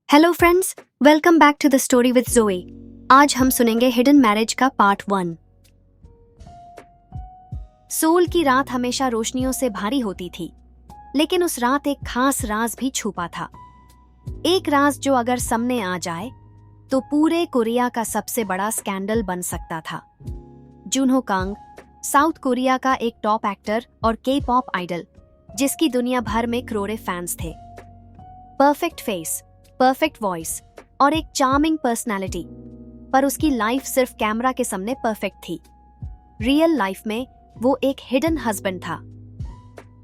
Hello friends, welcome back to the story with Joey. आज हम सुनेंगे हिडन मैरिज का पार्ट 1। सोल की रात हमेशा रोशनियों से भारी होती थी, लेकिन उस रात एक खास राज भी छुपा था। एक राज जो अगर सामने आ जाए तो पूरे कोरिया का सबसे बड़ा स्कैंडल बन सकता था। जुनहो कांग साउथ कोरिया का एक टॉप एक्टर और के पॉप आइडल, जिसकी दुनिया भर में करोड़ों फैंस थे। परफेक्ट फेस, परफेक्ट वॉइस और एक चार्मिंग पर्सनालिटी, पर उसकी लाइफ सिर्फ कैमरा के सामने परफेक्ट थी। रियल लाइफ में वो एक हिडन हस्बैंड था।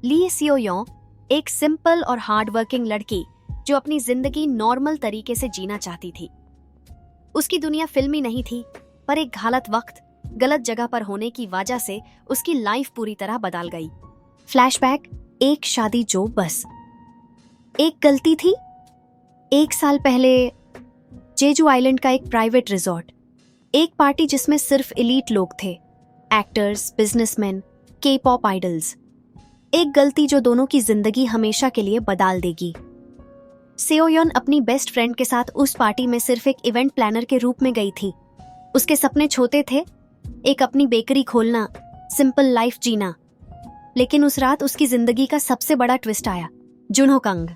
ली सियो एक सिंपल और हार्डवर्किंग लड़की जो अपनी जिंदगी नॉर्मल तरीके से जीना चाहती थी। उसकी दुनिया फिल्मी नहीं थी, पर एक गलत वक्त गलत जगह पर होने की वजह से उसकी लाइफ पूरी तरह बदल गई। फ्लैशबैक, एक शादी जो बस एक गलती थी। 1 साल पहले जेजू आइलैंड का एक प्राइवेट रिजॉर्ट, एक पार्टी जिसमें सिर्फ एलीट लोग थे, एक्टर्स, बिजनेसमैन, के पॉप आइडल्स। एक गलती जो दोनों की जिंदगी हमेशा के लिए बदल देगी। सेओयन अपनी बेस्ट फ्रेंड के साथ उस पार्टी में सिर्फ एक इवेंट प्लानर के रूप में गई थी। उसके सपने छोटे थे, एक अपनी बेकरी खोलना, सिंपल लाइफ जीना। लेकिन उस रात उसकी जिंदगी का सबसे बड़ा ट्विस्ट आया। जुनहो कांग,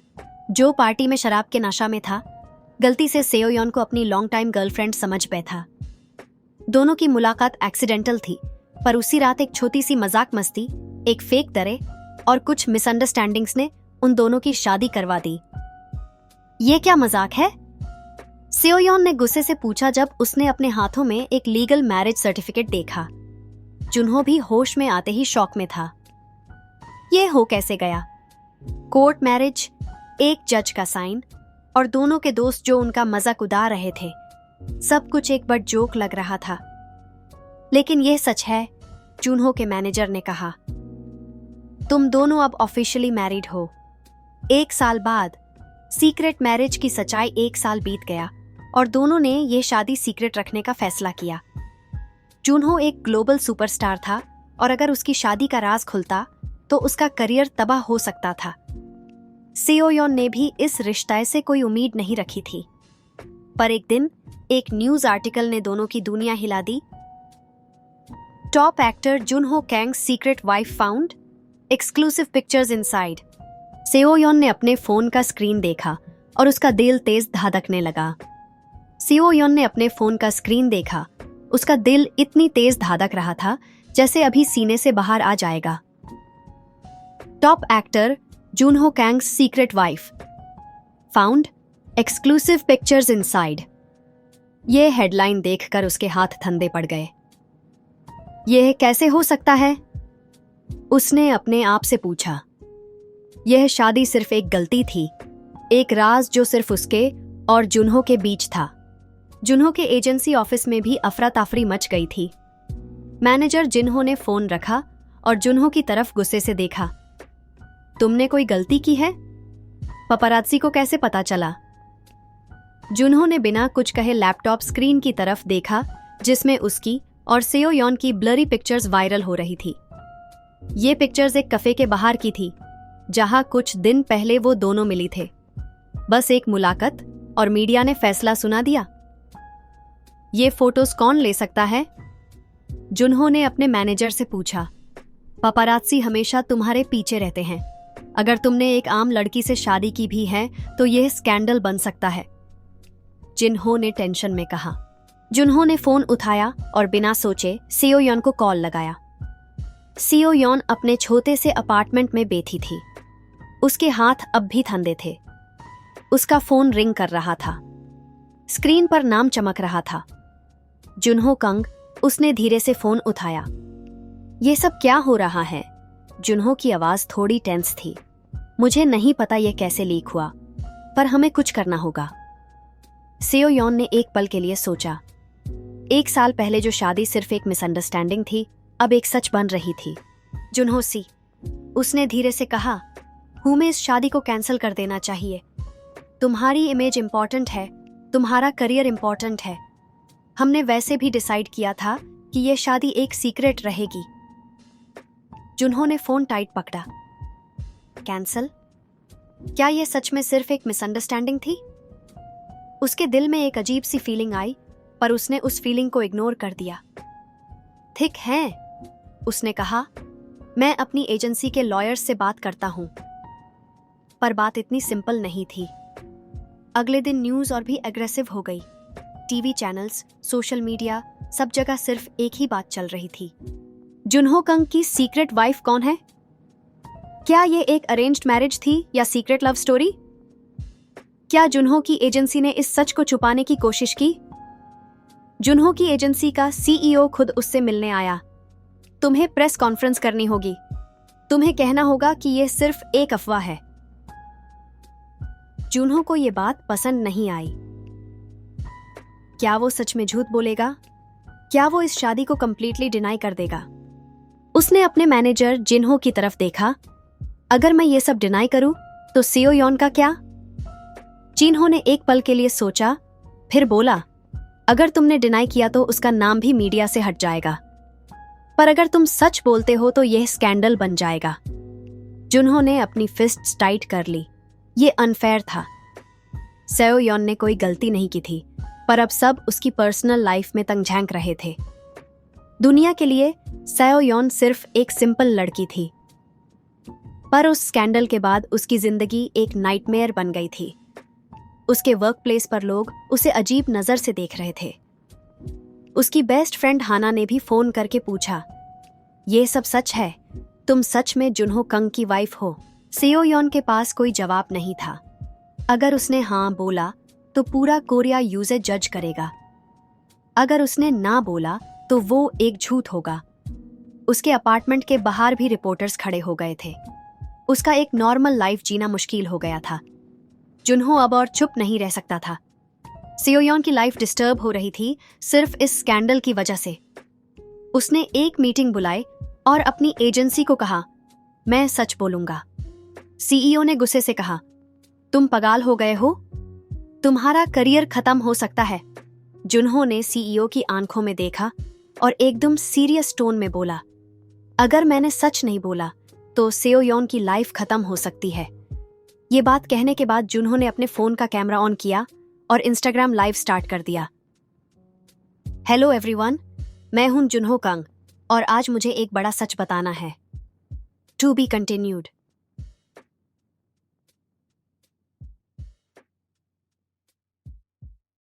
जो पार्टी में शराब के नशा में था, गलती से सेओयन को अपनी लॉन्ग टाइम गर्लफ्रेंड समझ बैठा। दोनों की मुलाकात एक्सीडेंटल थी, पर उसी रात एक छोटी सी मजाक मस्ती, एक फेक दरें और कुछ मिसअंडरस्टैंडिंग्स ने उन दोनों की शादी करवा दी। ये क्या मजाक है? सेओयन ने गुस्से से पूछा जब उसने अपने हाथों में एक लीगल मैरिज सर्टिफिकेट देखा। जुनहो भी होश में आते ही शॉक में था। ये हो कैसे गया? कोर्ट मैरिज, एक जज का साइन और दोनों के दोस्त जो उनका मजाक उड़ा रहे थे। सब कुछ एक बड़ जोक लग रहा था। लेकिन यह सच है, जुनहो के मैनेजर ने कहा। तुम दोनों अब ऑफिशियली मैरिड हो। 1 साल बाद सीक्रेट मैरिज की सच्चाई 1 साल बीत गया और दोनों ने यह शादी सीक्रेट रखने का फैसला किया। जुनहो एक ग्लोबल सुपरस्टार था और अगर उसकी शादी का राज खुलता तो उसका करियर तबाह हो सकता था। सेओयन ने भी इस रिश्ते से कोई उम्मीद नहीं रखी थी, पर एक दिन एक न्यूज आर्टिकल ने दोनों की दुनिया हिला दी। Top actor Junho Kang secret wife found, exclusive pictures inside. Seoyeon ने अपने फोन का स्क्रीन देखा और उसका दिल तेज धड़कने लगा। सेओयन ने अपने फोन का स्क्रीन देखा, उसका दिल इतनी तेज धड़क रहा था जैसे अभी सीने से बाहर आ जाएगा। Top actor Junho Kang's secret wife found, exclusive pictures inside. यह हेडलाइन देखकर उसके हाथ ठंडे पड़ गए। यह कैसे हो सकता है? उसने अपने आप से पूछा। यह शादी सिर्फ एक गलती थी, एक राज जो सिर्फ उसके और जुनहो के बीच था। जुनहो के एजेंसी ऑफिस में भी अफरा तफरी मच गई थी। मैनेजर जिन्हो ने फोन रखा और जुनहो की तरफ गुस्से से देखा। तुमने कोई गलती की है? पपरात्सी को कैसे पता चला? जुनहो ने बिना कुछ कहे लैपटॉप स्क्रीन की तरफ देखा जिसमें उसकी और सेओयन की ब्लरी पिक्चर्स वायरल हो रही थी। ये पिक्चर्स एक कैफे के बाहर की थी, जहां कुछ दिन पहले वो दोनों मिली थे। बस एक मुलाकात और मीडिया ने फैसला सुना दिया। ये फोटोज कौन ले सकता है? जुनहो ने अपने मैनेजर से पूछा। पपरात्सी हमेशा तुम्हारे पीछे रहते हैं। अगर तुमने एक आम लड़की से शादी की भी है तो यह स्कैंडल बन सकता है, जिन्हो ने टेंशन में कहा। जुनहो ने फोन उठाया और बिना सोचे सेओयन को कॉल लगाया। सेओयन अपने छोटे से अपार्टमेंट में बैठी थी। उसके हाथ अब भी ठंडे थे। उसका फोन रिंग कर रहा था। स्क्रीन पर नाम चमक रहा था, जुनहो कांग। उसने धीरे से फोन उठाया। ये सब क्या हो रहा है? जुनहो की आवाज थोड़ी टेंस थी। मुझे नहीं पता यह कैसे लीक हुआ, पर हमें कुछ करना होगा। सेओयन ने एक पल के लिए सोचा। 1 साल पहले जो शादी सिर्फ एक मिसअंडरस्टैंडिंग थी, अब एक सच बन रही थी। जुनहो सी, उसने धीरे से कहा, हमें इस शादी को कैंसिल कर देना चाहिए। तुम्हारी इमेज इंपॉर्टेंट है, तुम्हारा करियर इंपॉर्टेंट है। हमने वैसे भी डिसाइड किया था कि यह शादी एक सीक्रेट रहेगी। जुनहो ने फोन टाइट पकड़ा। कैंसल? क्या यह सच में सिर्फ एक मिसअंडरस्टैंडिंग थी? उसके दिल में एक अजीब सी फीलिंग आई, पर उसने उस फीलिंग को इग्नोर कर दिया। ठीक है, उसने कहा, मैं अपनी एजेंसी के लॉयर्स से बात करता हूं। पर बात इतनी सिंपल नहीं थी। अगले दिन न्यूज़ और भी एग्रेसिव हो गई। टीवी चैनल्स, सोशल मीडिया, सब जगह सिर्फ एक ही बात चल रही थी। जुनहो कंग की सीक्रेट वाइफ कौन है? क्या ये एक अरेंज्ड मैरिज थी या सीक्रेट लव स्टोरी? क्या जुनहो की एजेंसी ने इस सच को छुपाने की कोशिश की? जुनहो की एजेंसी का सीईओ खुद उससे मिलने आया। तुम्हें प्रेस कॉन्फ्रेंस करनी होगी। तुम्हें कहना होगा कि यह सिर्फ एक अफवाह है। जुनहो को यह बात पसंद नहीं आई। क्या वो सच में झूठ बोलेगा? क्या वो इस शादी को कंप्लीटली डिनाई कर देगा? उसने अपने मैनेजर जिनहो की तरफ देखा। अगर मैं ये सब डिनाई करूं तो सीओ यॉन का क्या? जिनहो ने एक पल के लिए सोचा, फिर बोला, अगर तुमने डिनाई किया तो उसका नाम भी मीडिया से हट जाएगा। पर अगर तुम सच बोलते हो तो यह स्कैंडल बन जाएगा। जुनहो ने अपनी फिस्ट्स टाइट कर ली। ये अनफेयर था। सेओ यॉन ने कोई गलती नहीं की थी, पर अब सब उसकी पर्सनल लाइफ में तंग-झांक रहे थे। दुनिया के लिए सेओ यॉन सिर्फ एक सिंपल लड़की थी, पर उस स्कैंडल के बाद उसकी जिंदगी एक नाइटमेयर बन गई थी। उसके वर्क प्लेस पर लोग उसे अजीब नजर से देख रहे थे। उसकी बेस्ट फ्रेंड हाना ने भी फोन करके पूछा, ये सब सच है? तुम सच में जुनहो कंग की वाइफ हो? सेओ यॉन के पास कोई जवाब नहीं था। अगर उसने हाँ बोला तो पूरा कोरिया यूज़र जज करेगा। अगर उसने ना बोला तो वो एक झूठ होगा। उसके अपार्टमेंट के बाहर भी रिपोर्टर्स खड़े हो गए थे। उसका एक नॉर्मल लाइफ जीना मुश्किल हो गया था। जुनहो अब और चुप नहीं रह सकता था। सेओ यॉन की लाइफ डिस्टर्ब हो रही थी सिर्फ इस स्कैंडल की वजह से। उसने एक मीटिंग बुलाई और अपनी एजेंसी को कहा, मैं सच बोलूंगा। सीईओ ने गुस्से से कहा, तुम पागल हो गए हो? तुम्हारा करियर खत्म हो सकता है। जुनहो ने सीईओ की आंखों में देखा और एकदम सीरियस टोन में बोला, अगर मैंने सच नहीं बोला तो सेओ यॉन की लाइफ खत्म हो सकती है। ये बात कहने के बाद जुनहो ने अपने फोन का कैमरा ऑन किया और इंस्टाग्राम लाइव स्टार्ट कर दिया। हेलो एवरीवन, मैं हूं जुनहो कंग और आज मुझे एक बड़ा सच बताना है। To be continued.